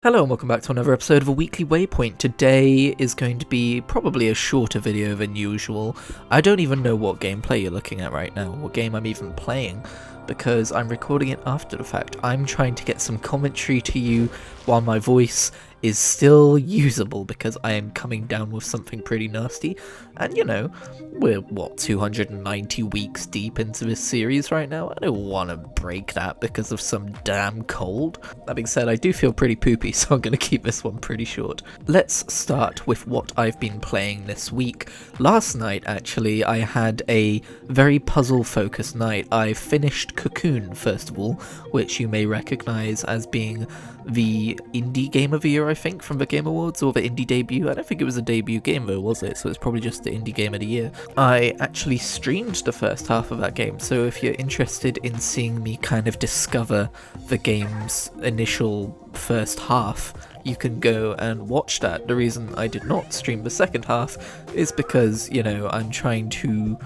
Hello and welcome back to another episode of a weekly Waypoint. Today is going to be probably a shorter video than usual. I don't even know what gameplay you're looking at right now, what game I'm even playing, because I'm recording it after the fact. I'm trying to get some commentary to you while my voice is still usable because I am coming down with something pretty nasty. And you know, we're 290 weeks deep into this series right now. I don't want to break that because of some damn cold. That being said, I do feel pretty poopy, so I'm going to keep this one pretty short. Let's start with what I've been playing this week. Last night, actually, I had a very puzzle-focused night. I finished Cocoon, first of all, which you may recognise as being the indie game of the year, I think, from the Game Awards, or the indie debut. I don't think it was a debut game though, was it? So it's probably just the indie game of the year. I actually streamed the first half of that game, so if you're interested in seeing me kind of discover the game's initial first half, you can go and watch that. The reason I did not stream the second half is because, you know, I'm trying to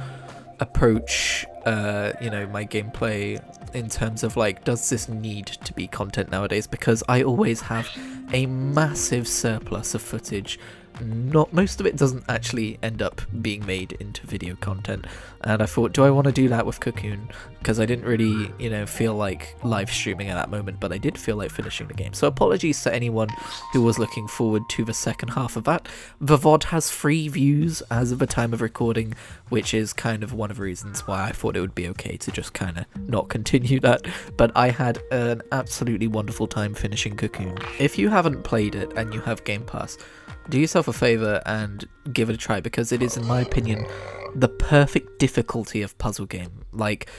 approach my gameplay in terms of like, does this need to be content nowadays? Because I always have a massive surplus of footage. Not most of it doesn't actually end up being made into video content, and I thought, do I want to do that with Cocoon? Because I didn't really, feel like live streaming at that moment, but I did feel like finishing the game. So apologies to anyone who was looking forward to the second half of that. The VOD has 3 views as of the time of recording, which is kind of one of the reasons why I thought it would be okay to just kind of not continue that. But I had an absolutely wonderful time finishing Cocoon. If you haven't played it and you have Game Pass, do yourself a favour and give it a try, because it is, in my opinion, the perfect difficulty of puzzle game. Like,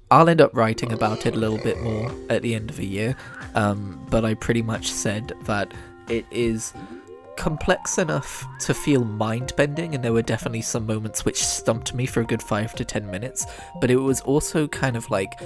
I'll end up writing about it a little bit more at the end of the year, but I pretty much said that it is complex enough to feel mind-bending, and there were definitely some moments which stumped me for a good 5 to 10 minutes, but it was also kind of like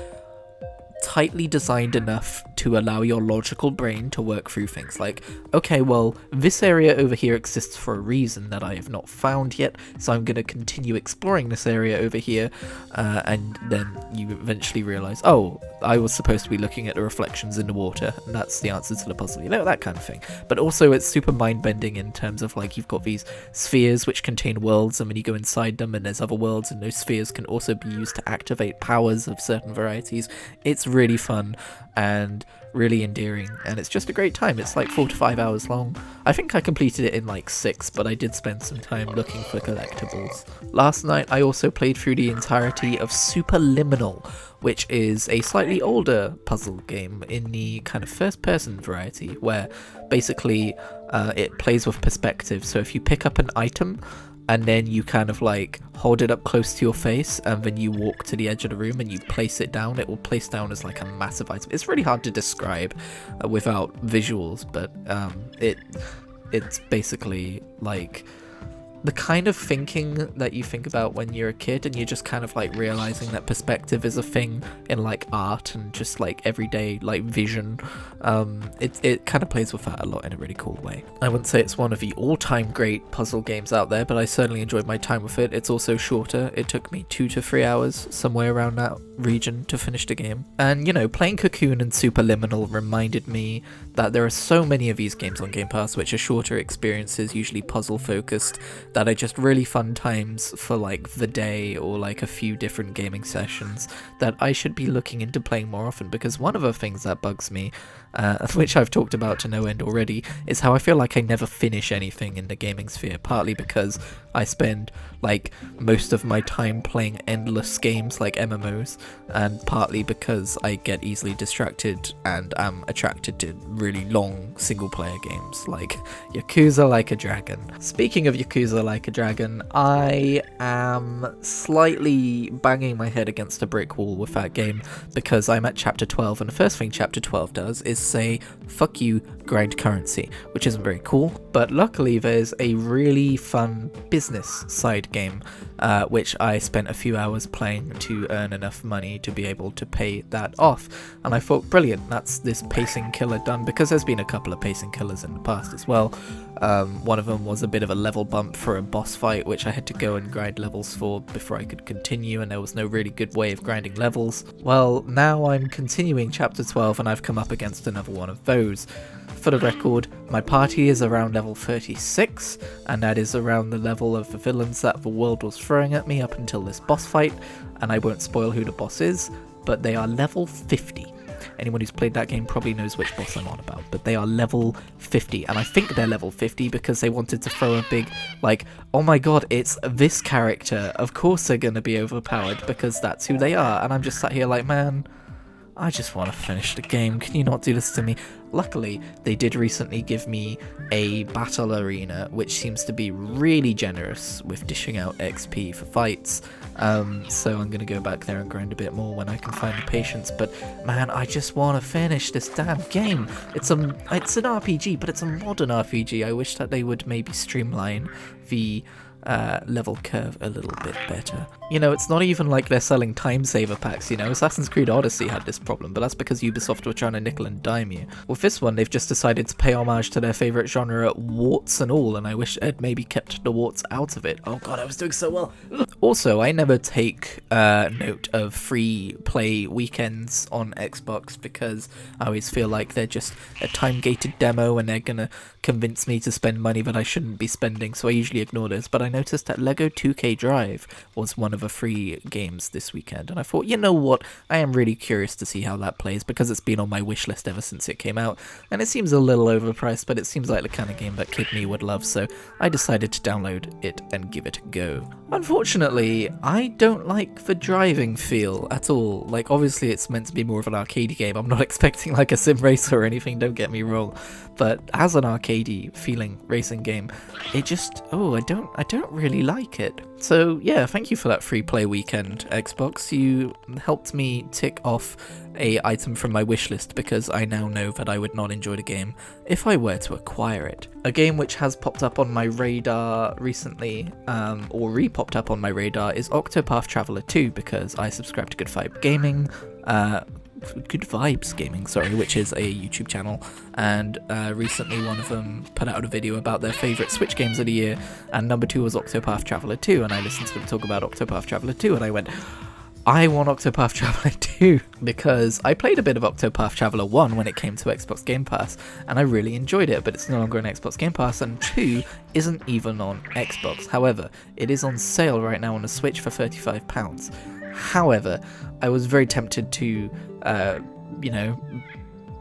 tightly designed enough to allow your logical brain to work through things like, okay, well, this area over here exists for a reason that I have not found yet, so I'm going to continue exploring this area over here, and then you eventually realize, oh, I was supposed to be looking at the reflections in the water, and that's the answer to the puzzle, that kind of thing. But also it's super mind-bending in terms of, like, you've got these spheres which contain worlds, and when you go inside them and there's other worlds, and those spheres can also be used to activate powers of certain varieties. It's really fun and really endearing, and it's just a great time. It's like 4 to 5 hours long. I think I completed it in like 6, but I did spend some time looking for collectibles. Last night I also played through the entirety of Superliminal, which is a slightly older puzzle game in the kind of first-person variety, where basically it plays with perspective. So if you pick up an item and then you kind of like hold it up close to your face, and then you walk to the edge of the room and you place it down, it will place down as like a massive item. It's really hard to describe without visuals, but it's basically like the kind of thinking that you think about when you're a kid and you're just kind of like realizing that perspective is a thing in like art and just like everyday like vision. It kind of plays with that a lot in a really cool way. I wouldn't say it's one of the all-time great puzzle games out there, but I certainly enjoyed my time with it. It's also shorter. It took me 2 to 3 hours, somewhere around that region, to finish the game. And playing Cocoon and Superliminal reminded me that there are so many of these games on Game Pass which are shorter experiences, usually puzzle focused, that are just really fun times for like the day or like a few different gaming sessions, that I should be looking into playing more often. Because one of the things that bugs me, which I've talked about to no end already, is how I feel like I never finish anything in the gaming sphere, partly because I spend like most of my time playing endless games like MMOs, and partly because I get easily distracted and am attracted to really long single player games like Yakuza Like a Dragon. Speaking of Yakuza Like a Dragon, I am slightly banging my head against a brick wall with that game, because I'm at chapter 12, and the first thing chapter 12 does is say, fuck you, grind currency, which isn't very cool, but luckily there's a really fun business side game, which I spent a few hours playing to earn enough money to be able to pay that off, and I thought, brilliant, that's this pacing killer done, because there's been a couple of pacing killers in the past as well. One of them was a bit of a level bump for a boss fight, which I had to go and grind levels for before I could continue, and there was no really good way of grinding levels. Well, now I'm continuing chapter 12, and I've come up against another one of those. For the record, my party is around level 36, and that is around the level of the villains that the world was throwing at me up until this boss fight, and I won't spoil who the boss is, but they are level 50. Anyone who's played that game probably knows which boss I'm on about, but they are level 50, and I think they're level 50 because they wanted to throw a big, like, oh my god, it's this character, of course they're gonna be overpowered because that's who they are, and I'm just sat here like, man, I just want to finish the game, can you not do this to me? Luckily, they did recently give me a battle arena, which seems to be really generous with dishing out XP for fights, so I'm going to go back there and grind a bit more when I can find the patience, but man, I just want to finish this damn game. It's an RPG, but it's a modern RPG. I wish that they would maybe streamline the level curve a little bit better. You know, it's not even like they're selling time saver packs, you know. Assassin's Creed Odyssey had this problem, but that's because Ubisoft were trying to nickel and dime you. With this one, they've just decided to pay homage to their favourite genre, warts and all, and I wish Ed maybe kept the warts out of it. Oh god, I was doing so well. Also, I never take note of free play weekends on Xbox because I always feel like they're just a time-gated demo and they're gonna convince me to spend money that I shouldn't be spending, so I usually ignore this. But I noticed that Lego 2K Drive was one of the free games this weekend, and I thought, you know what, I am really curious to see how that plays because it's been on my wish list ever since it came out, and it seems a little overpriced, but it seems like the kind of game that Kid Me would love, so I decided to download it and give it a go. Unfortunately, I don't like the driving feel at all. Like, obviously it's meant to be more of an arcadey game, I'm not expecting like a sim racer or anything, don't get me wrong, but as an arcadey feeling racing game, it just, I don't really like it. So yeah, thank you for that free play weekend, Xbox. You helped me tick off a item from my wish list because I now know that I would not enjoy the game if I were to acquire it. A game which has popped up on my radar recently, or re-popped up on my radar, is Octopath Traveler 2 because I subscribe to Good Vibes Gaming, which is a YouTube channel, and recently one of them put out a video about their favourite Switch games of the year, and number 2 was Octopath Traveler 2, and I listened to them talk about Octopath Traveler 2, and I went, I want Octopath Traveler 2, because I played a bit of Octopath Traveler 1 when it came to Xbox Game Pass, and I really enjoyed it, but it's no longer on Xbox Game Pass, and 2 isn't even on Xbox. However, it is on sale right now on the Switch for £35. However, I was very tempted to,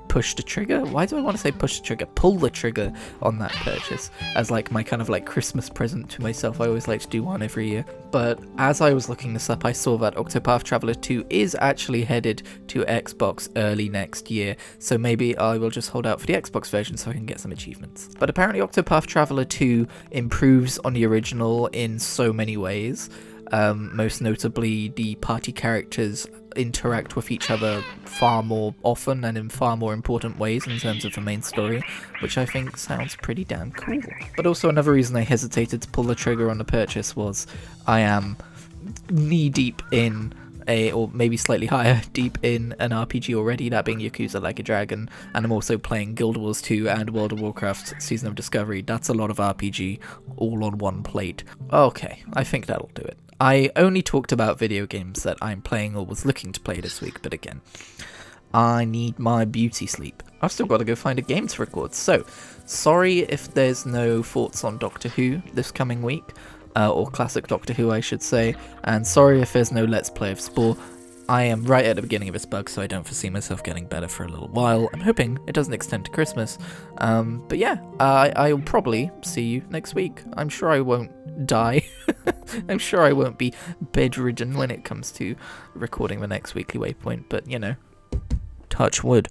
push the trigger? Why do I want to say push the trigger? Pull the trigger on that purchase as like my kind of like Christmas present to myself. I always like to do one every year. But as I was looking this up, I saw that Octopath Traveler 2 is actually headed to Xbox early next year. So maybe I will just hold out for the Xbox version so I can get some achievements. But apparently Octopath Traveler 2 improves on the original in so many ways. Most notably, the party characters interact with each other far more often and in far more important ways in terms of the main story, which I think sounds pretty damn cool. But also another reason I hesitated to pull the trigger on the purchase was I am knee-deep in or maybe slightly higher deep in an RPG already, that being Yakuza Like a Dragon, and I'm also playing Guild Wars 2 and World of Warcraft Season of Discovery. That's a lot of RPG all on one plate. Okay, I think that'll do it. I only talked about video games that I'm playing or was looking to play this week, but again, I need my beauty sleep. I've still got to go find a game to record, so sorry if there's no thoughts on Doctor Who this coming week. Or classic Doctor Who, I should say, and sorry if there's no Let's Play of Spore. I am right at the beginning of this bug, so I don't foresee myself getting better for a little while. I'm hoping it doesn't extend to Christmas, but yeah, I'll probably see you next week. I'm sure I won't die. I'm sure I won't be bedridden when it comes to recording the next weekly Waypoint, but you know, touch wood.